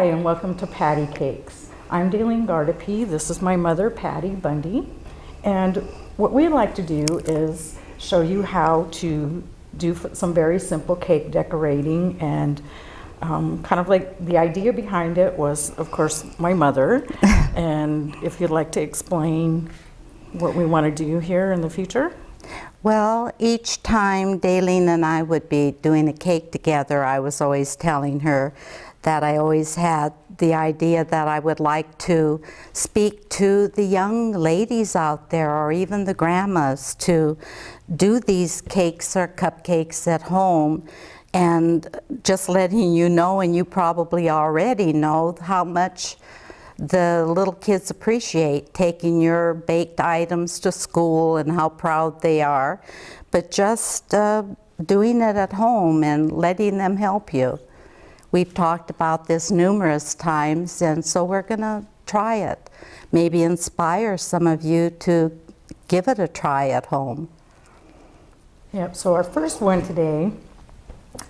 Hi, and welcome to Patty Cakes. I'm Dalene Gardipe. This is my mother, Patty Bundy. And what we like to do is show you how to do some very simple cake decorating. And kind of like the idea behind it was, of course, my mother. And if you'd like to explain what we want to do here in the future. Well, each time Dalene and I would be doing a cake together, I was always telling her that I always had the idea that I would like to speak to the young ladies out there, or even the grandmas, to do these cakes or cupcakes at home, and just letting you know, and you probably already know, how much the little kids appreciate taking your baked items to school and how proud they are, but just doing it at home and letting them help you. We've talked about this numerous times, and so we're going to try it. Maybe inspire some of you to give it a try at home. Yep, so our first one today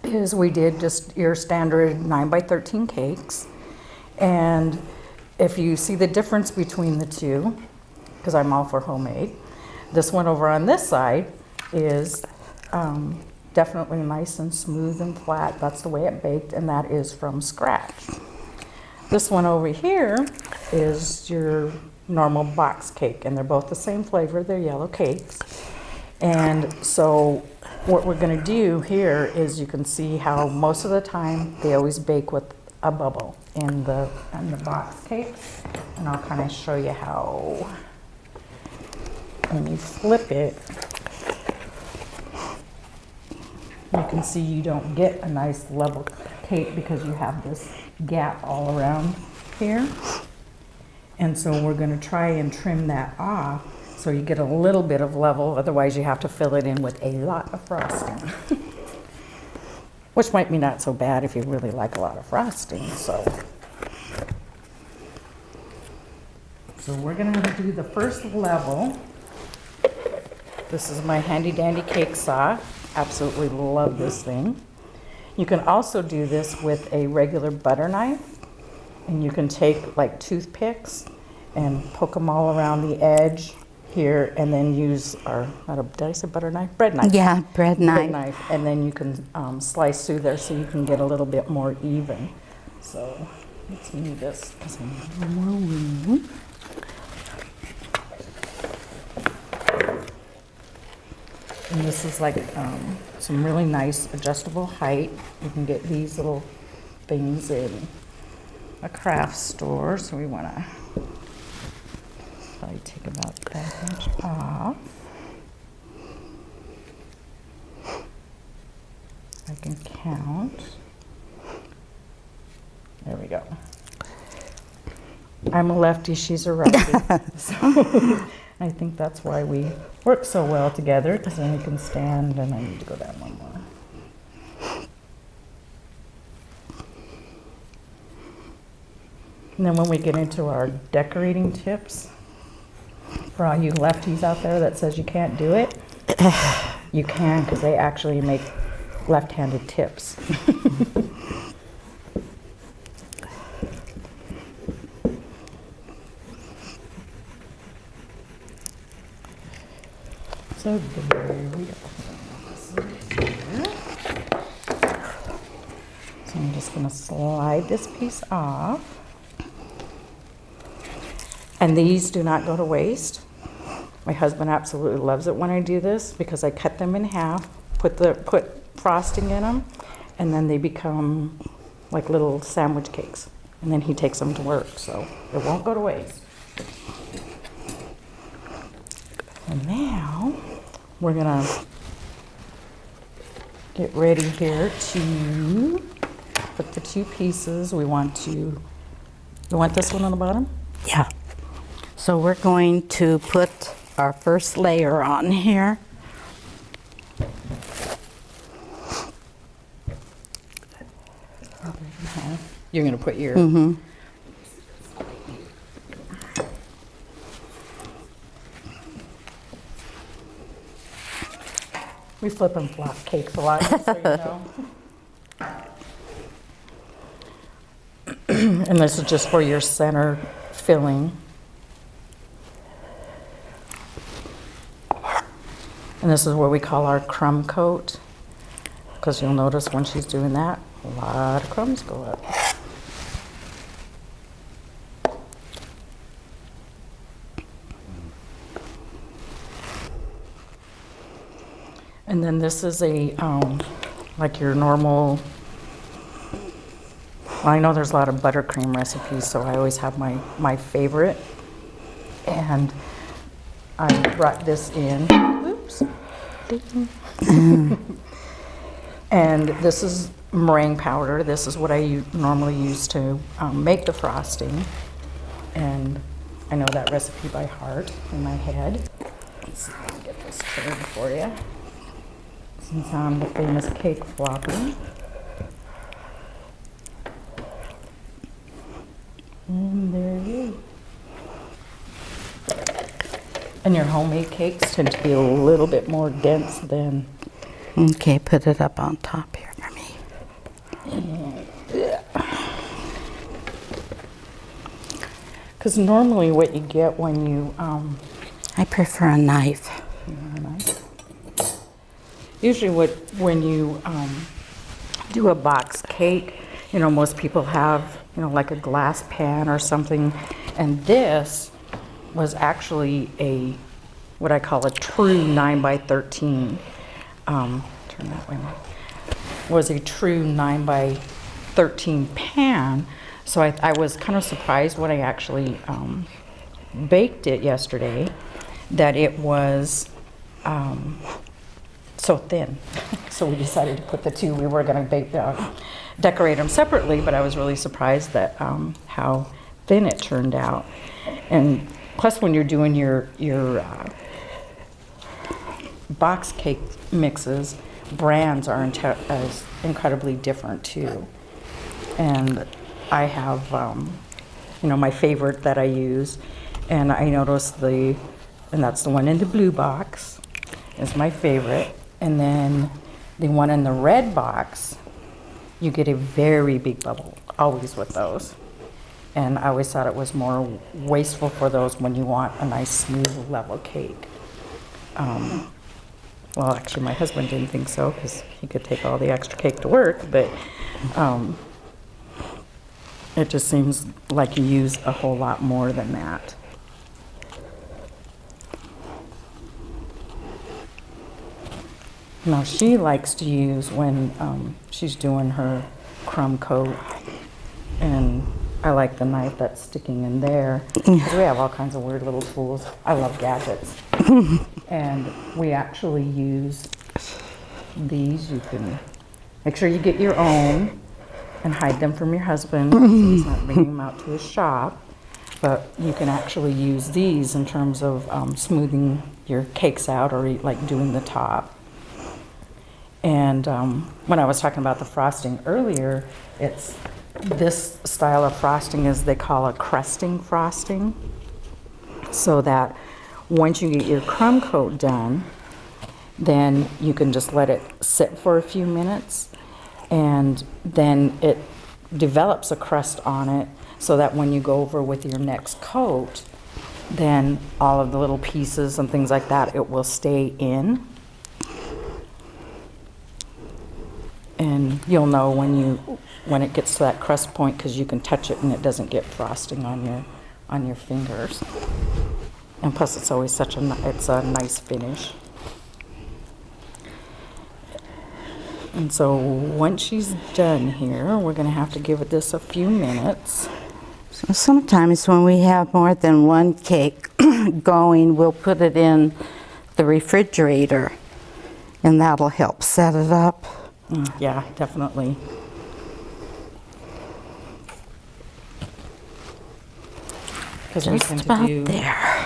is we did just your standard 9x13 cakes. And if you see the difference between the two, because I'm all for homemade, this one over on this side is definitely nice and smooth and flat. That's the way it baked, and that is from scratch. This one over here is your normal box cake, and they're both the same flavor. They're yellow cakes. And so what we're going to do here is, you can see how most of the time they always bake with a bubble in the box cakes, and I'll kind of show you how. When you flip it, you can see you don't get a nice level cake because you have this gap all around here. And so we're going to try and trim that off so you get a little bit of level. Otherwise you have to fill it in with a lot of frosting. Which might be not so bad if you really like a lot of frosting. So we're going to do the first level. This is my handy dandy cake saw. Absolutely love this thing. You can also do this with a regular butter knife, and you can take like toothpicks and poke them all around the edge here, and then use our, did I say butter knife? Bread knife. Yeah, bread knife. Bread knife, and then you can slice through there so you can get a little bit more even. So let's move this. More room. And this is like some really nice adjustable height. You can get these little things in a craft store. So we want to probably take about that much off. I can count. There we go. I'm a lefty, she's a righty. So I think that's why we work so well together, because then we can stand, and I need to go down one more. And then when we get into our decorating tips, for all you lefties out there that says you can't do it, you can, because they actually make left-handed tips. So there we go. So I'm just going to slide this piece off. And these do not go to waste. My husband absolutely loves it when I do this, because I cut them in half, put frosting in them, and then they become like little sandwich cakes. And then he takes them to work, so it won't go to waste. And now we're gonna get ready here to put the two pieces. We want this one on the bottom? Yeah. So we're going to put our first layer on here. You're gonna put your We flip and flop cakes a lot, just so you know. And this is just for your center filling. And this is what we call our crumb coat, because you'll notice when she's doing that, a lot of crumbs go up. And then this is a, like your normal, well, I know there's a lot of buttercream recipes, so I always have my favorite. And I brought this in. Oops. And this is meringue powder. This is what I normally use to make the frosting. And I know that recipe by heart in my head. Let's see if I can get this turned for you. Since I'm the famous cake flopper. And there you go. And your homemade cakes tend to be a little bit more dense than... Okay, put it up on top here for me. Because normally what you get when you... I prefer a knife. Usually when you do a box cake, you know, most people have, you know, like a glass pan or something. And this was actually what I call a true 9x13. Turn that way. Was a true 9x13 pan. So I was kind of surprised when I actually baked it yesterday that it was so thin. So we decided to put the two. We were going to decorate them separately, but I was really surprised that how thin it turned out. And plus, when you're doing your box cake mixes, brands are incredibly different too. And I have, you know, my favorite that I use, and I noticed and that's the one in the blue box, is my favorite. And then the one in the red box, you get a very big bubble, always with those. And I always thought it was more wasteful for those when you want a nice smooth level cake. Well, actually my husband didn't think so, because he could take all the extra cake to work, but it just seems like you use a whole lot more than that. Now she likes to use when she's doing her crumb coat, and I like the knife that's sticking in there, because we have all kinds of weird little tools. I love gadgets. And we actually use these. You can make sure you get your own and hide them from your husband, so he's not bringing them out to his shop. But you can actually use these in terms of smoothing your cakes out, or like doing the top. And when I was talking about the frosting earlier, this style of frosting is they call a crusting frosting. So that once you get your crumb coat done, then you can just let it sit for a few minutes, and then it develops a crust on it, so that when you go over with your next coat, then all of the little pieces and things like that, it will stay in. And you'll know when it gets to that crust point, because you can touch it and it doesn't get frosting on your fingers. And plus, it's always it's a nice finish. And so once she's done here, we're going to have to give this a few minutes. So sometimes when we have more than one cake going, we'll put it in the refrigerator, and that'll help set it up. Yeah, definitely. Because we tend to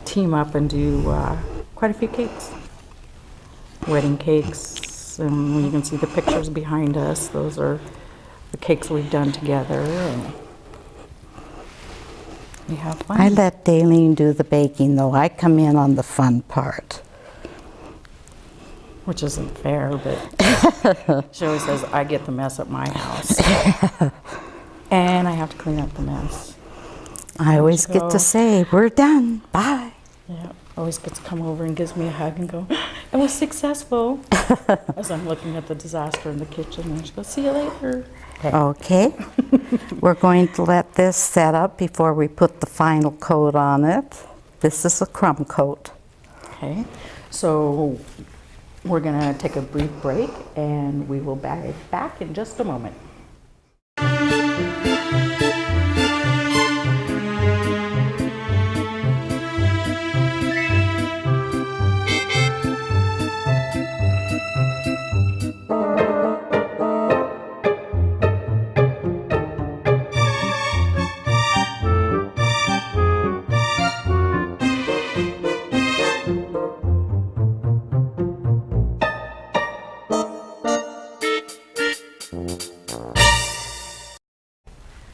team up and do quite a few cakes. Wedding cakes, and you can see the pictures behind us. Those are the cakes we've done together, and we have fun. I let Dalene do the baking, though. I come in on the fun part. Which isn't fair, but she always says, I get the mess at my house. And have to clean up the mess. I always get go. to say, we're done, bye. Yeah, always gets to come over and gives me a hug and go, it was successful. As I'm looking at the disaster in the kitchen, and she goes, see you later. Okay. We're going to let this set up before we put the final coat on it. This is a crumb coat. Okay, so we're gonna take a brief break and we will be back in just a moment.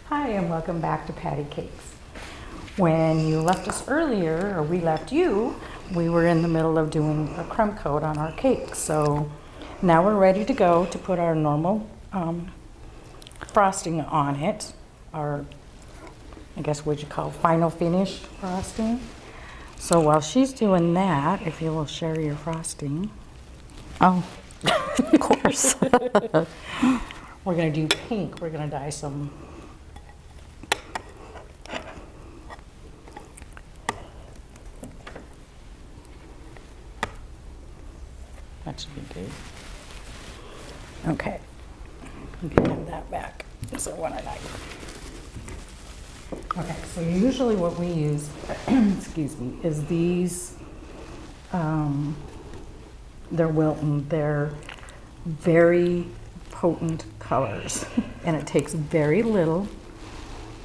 Hi, and welcome back to Patty Cakes. When you left us earlier, or we left you, we were in the middle of doing a crumb coat on our cake. So now we're ready to go to put our normal frosting on it. Our, I guess what you call final finish frosting. So while she's doing that, if you will share your frosting. Oh, of course. We're gonna do pink. We're gonna dye some. That should be good. Okay, you can have that back. So one I like. Okay, so usually what we use, excuse me, is these. They're Wilton. They're very potent colors, and it takes very little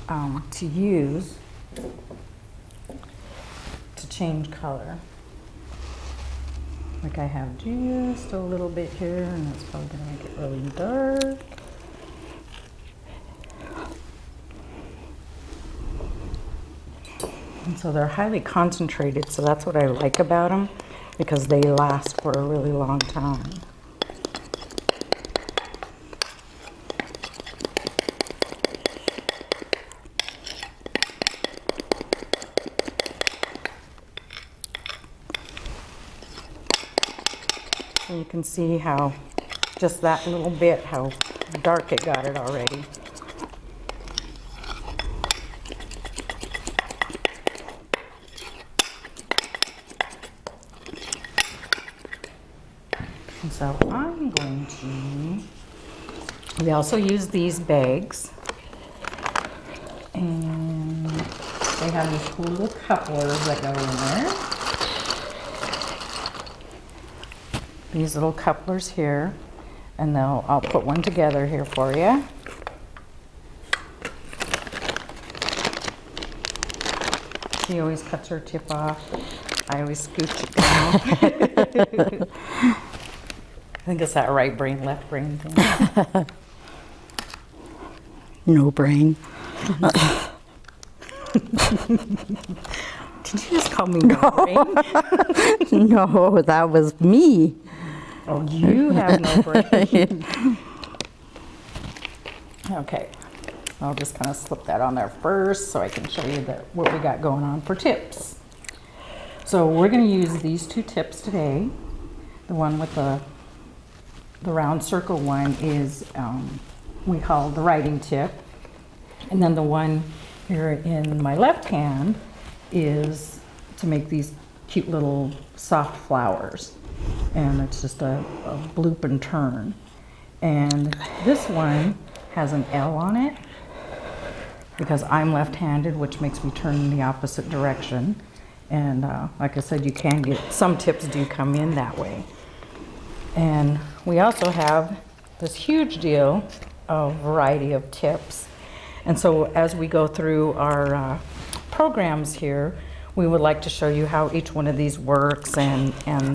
to use to change color. Like I have just a little bit here, and that's probably gonna make it really dark. And so they're highly concentrated, so that's what I like about them, because they last for a really long time. So you can see how just that little bit, how dark it got it already. And so I'm going to, we also use these bags, and they have these cool little couplers that go in there. These little couplers here, and I'll put one together here for you. She always cuts her tip off. I always scooch it down. I think it's that right brain, left brain thing. No brain. Did you just call me no brain? No, that was me. Oh, you have no brain. Okay, I'll just kind of slip that on there first so I can show you what we got going on for tips. So we're going to use these two tips today. The one with the round circle one is we call the writing tip, and then the one here in my left hand is to make these cute little soft flowers, and it's just a bloop and turn. And this one has an L on it because I'm left-handed, which makes me turn in the opposite direction. And like I said, you can get, some tips do come in that way. And we also have this huge deal of variety of tips. And so as we go through our programs here, we would like to show you how each one of these works and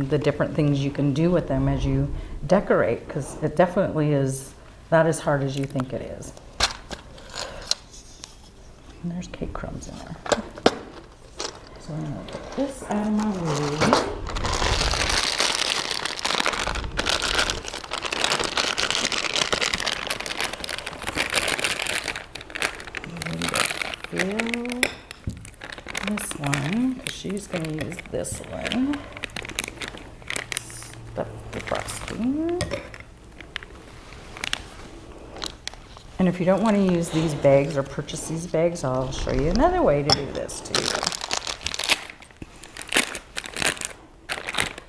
the different things you can do with them as you decorate, because it definitely is not as hard as you think it is. And there's cake crumbs in there. So I'm going to put this out of my way. fill this one, because she's going to use this one. Stuff the frosting. And if you don't want to use these bags or purchase these bags, I'll show you another way to do this too.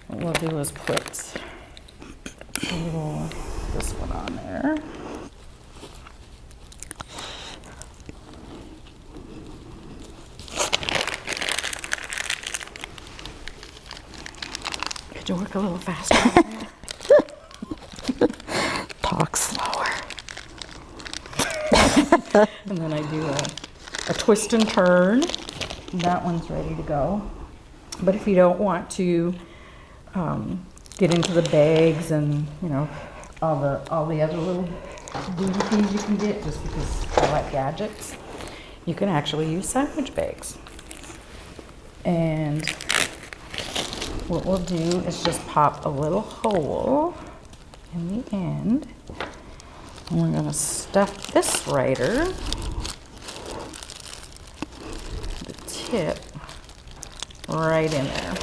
What we'll do is put a little, this one on there. Could you work a little faster? Talk slower. And then I do a twist and turn. That one's ready to go. But if you don't want to get into the bags and, you know, all the other little booty things you can get, just because I like gadgets, you can actually use sandwich bags. And what we'll do is just pop a little hole in the end. And we're going to stuff this writer, the tip, right in there.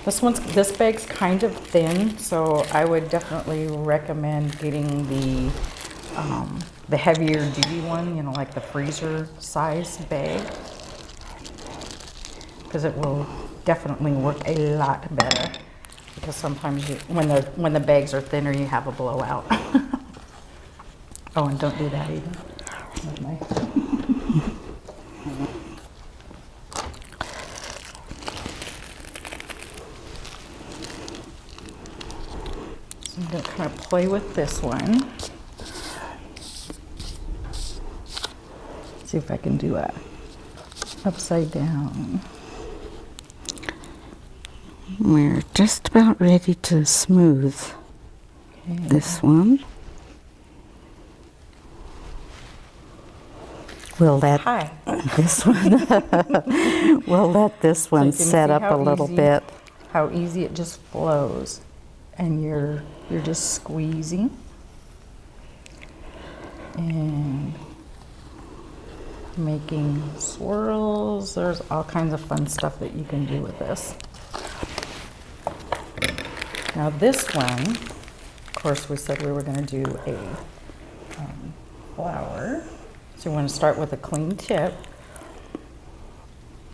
This bag's kind of thin, so I would definitely recommend getting the heavier duty one, you know, like the freezer size bag, because it will definitely work a lot better. Because sometimes when the bags are thinner, you have a blowout. Oh, and don't do that either. With my So I'm going to kind of play with this one. See if I can do a upside down. We're just about ready to smooth this one. We'll let this one we'll let this one set up a little bit. How easy it just flows, and you're just squeezing and making swirls. There's all kinds of fun stuff that you can do with this. Now this one, of course, we said we were going to do a flower. So you want to start with a clean tip,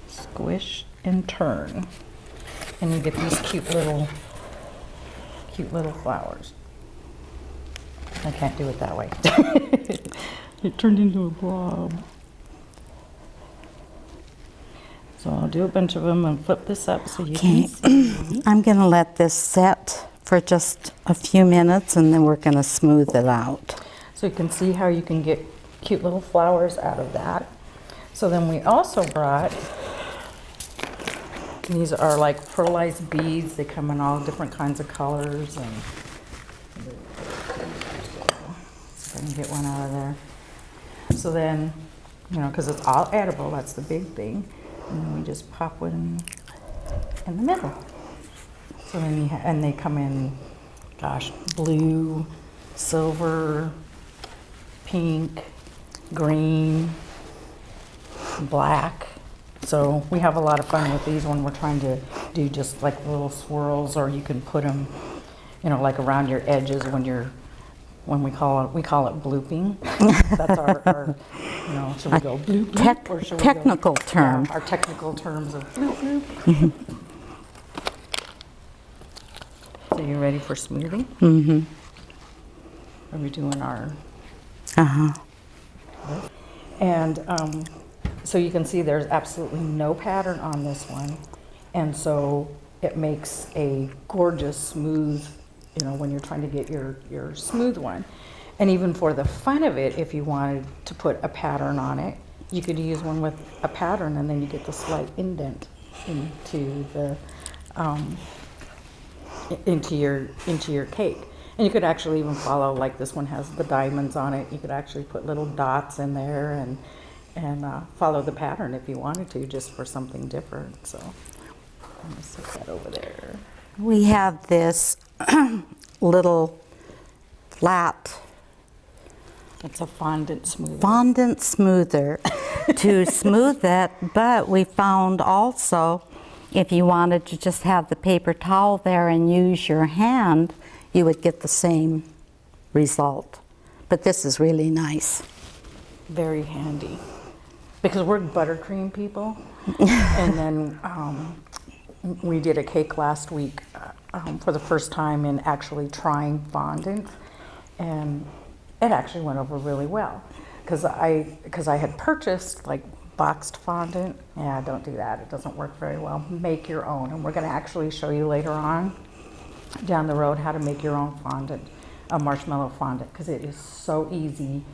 squish and turn, and you get these cute little flowers. I can't do it that way. It turned into a blob. So I'll do a bunch of them and flip this up so you can see. I'm going to let this set for just a few minutes, and then we're going to smooth it out. So you can see how you can get cute little flowers out of that. So then we also brought, these are like pearlized beads. They come in all different kinds of colors. And see if I can get one out of there. So then, you know, because it's all edible, that's the big thing. And then we just pop one in the middle. So then and they come in, gosh, blue, silver, pink, green, black. So we have a lot of fun with these when we're trying to do just like little swirls, or you can put them, you know, like around your edges when we call it blooping. That's our you know, should we go bloop bloop, or should we technical go, term. Yeah, our technical terms of bloop bloop. So you ready for smoothing? Mm-hmm. Are we doing our? Uh-huh. And so you can see there's absolutely no pattern on this one, and so it makes a gorgeous smooth, you know, when you're trying to get your smooth one. And even for the fun of it, if you wanted to put a pattern on it, you could use one with a pattern, and then you get the slight indent into the into your cake. And you could actually even follow, like this one has the diamonds on it. You could actually put little dots in there and follow the pattern if you wanted to, just for something different. So I'm gonna set that over there. We have this little flat It's a fondant smoother. Fondant smoother to smooth it, but we found also if you wanted to just have the paper towel there and use your hand, you would get the same result. But this is really nice. Very handy. Because we're buttercream people. And then we did a cake last week for the first time in actually trying fondant. And it actually went over really well. Because I had purchased like boxed fondant. Yeah, don't do that. It doesn't work very well. Make your own. And we're going to actually show you later on down the road how to make your own fondant, a marshmallow fondant, because it is so easy.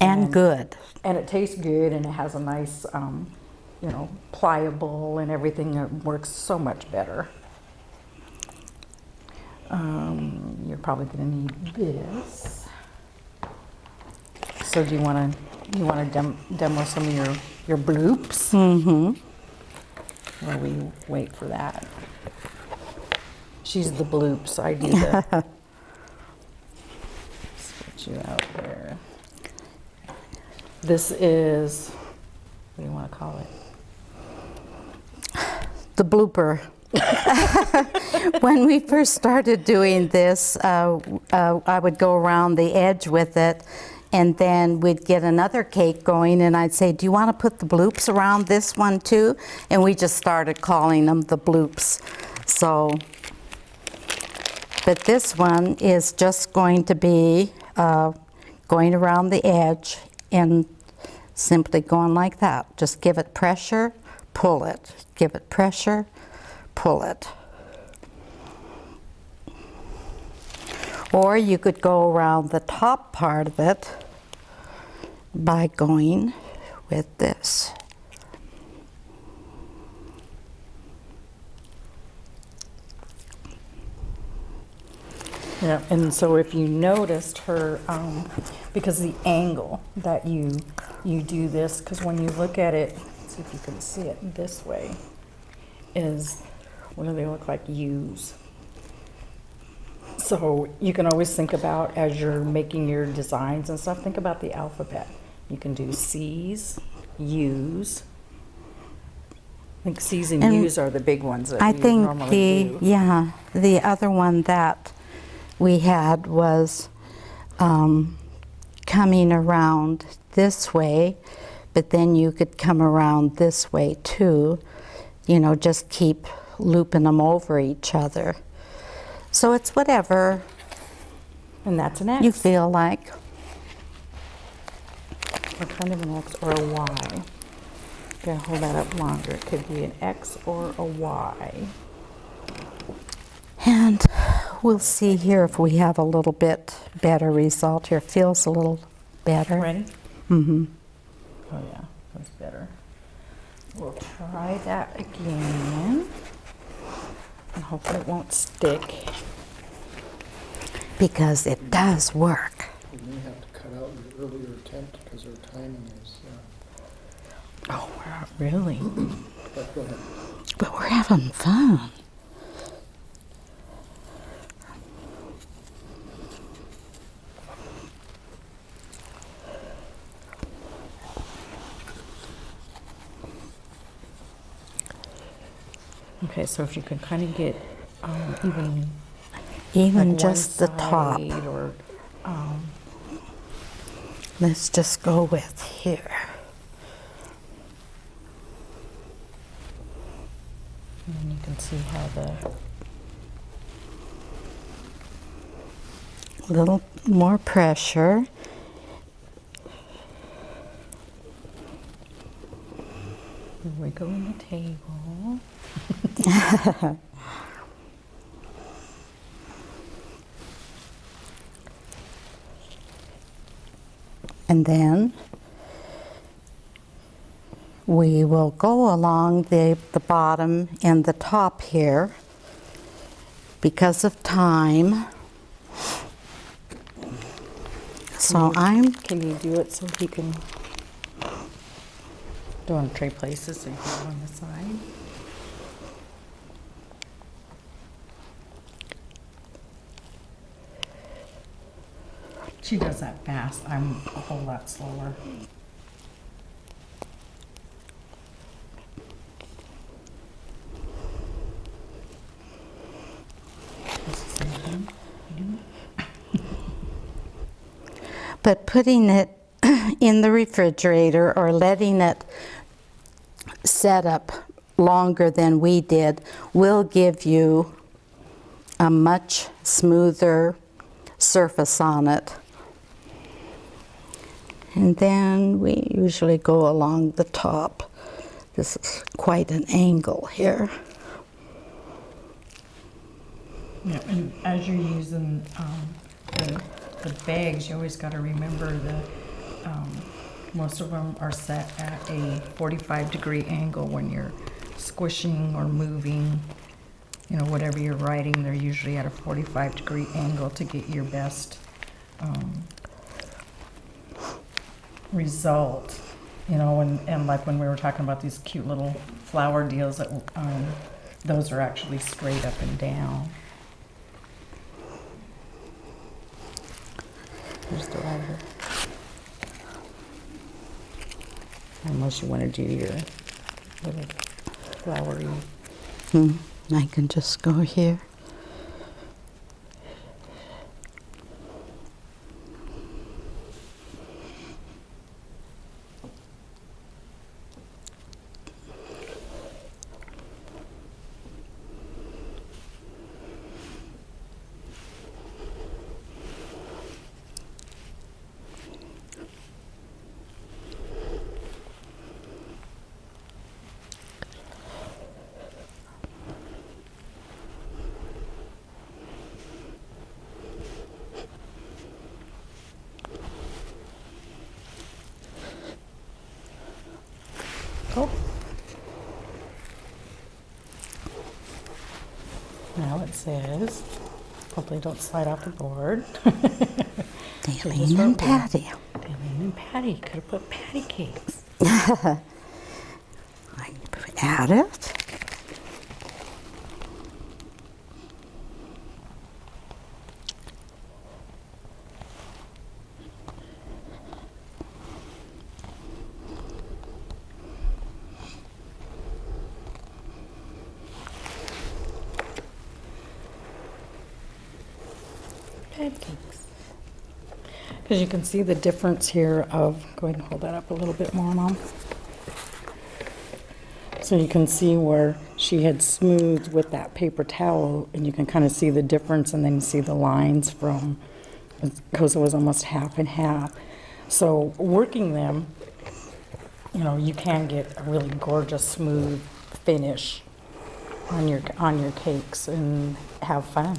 And good. And it tastes good, and it has a nice, you know, pliable and everything. It works so much better. You're probably going to need this. So do you want to demo some of your bloops? Mm-hmm. While we wait for that. She's the bloops. I do the. Switch you out there. This is, what do you want to call it? The blooper. When we first started doing this, I would go around the edge with it, and then we'd get another cake going, and I'd say, do you want to put the bloops around this one too? And we just started calling them the bloops. So, but this one is just going to be going around the edge and simply going like that. Just give it pressure, pull it. Give it pressure, pull it. Or you could go around the top part of it by going with this. Yeah, and so if you noticed her, because the angle that you do this, because when you look at it, let's see if you can see it this way, is, what do they look like? U's. So you can always think about, as you're making your designs and stuff, think about the alphabet. You can do C's, U's. I think C's and U's are the big ones that I we think normally do. the other one that we had was coming around this way, but then you could come around this way too. You know, just keep looping them over each other. So it's whatever And that's an X. you feel like. Or kind of an X or a Y. Gotta hold that up longer. It could be an X or a Y. And we'll see here if we have a little bit better result here. Feels a little better. Ready? Mm-hmm. Oh yeah, that's better. We'll try that again. And hopefully it won't stick. Because it does work. You may have to cut out your earlier attempt because our timing is. Oh, really? But go ahead. But we're having fun. Okay, so if you can kind of get even like Just one the top. side or Let's just go with here. and then you can see how the A little more pressure. wiggle in the table. And then we will go along the bottom and the top here because of time. So Can you do it so he can do it on tray places so you can go on the side? She does that fast. I'm a whole lot slower. But putting it in the refrigerator or letting it set up longer than we did will give you a much smoother surface on it. And then we usually go along the top. This is quite an angle here. Yeah, and as you're using the bags, you always got to remember that most of them are set at a 45-degree angle when you're squishing or moving. You know, whatever you're writing, they're usually at a 45-degree angle to get your best result. You know, and like when we were talking about these cute little flower deals, that those are actually straight up and down. Here's the writer. Unless you want to do your little flowery. I can just go here. Oh. Now it says, hopefully don't slide off the board. Dalene and Patty. Dalene and Patty. Could have put patty cakes. I add it. Pancakes. Because you can see the difference here of, go ahead and hold that up a little bit more, Mom. So you can see where she had smoothed with that paper towel, and you can kind of see the difference, and then you see the lines from, because it was almost half and half. So working them, you know, you can get a really gorgeous, smooth finish on your cakes and have fun.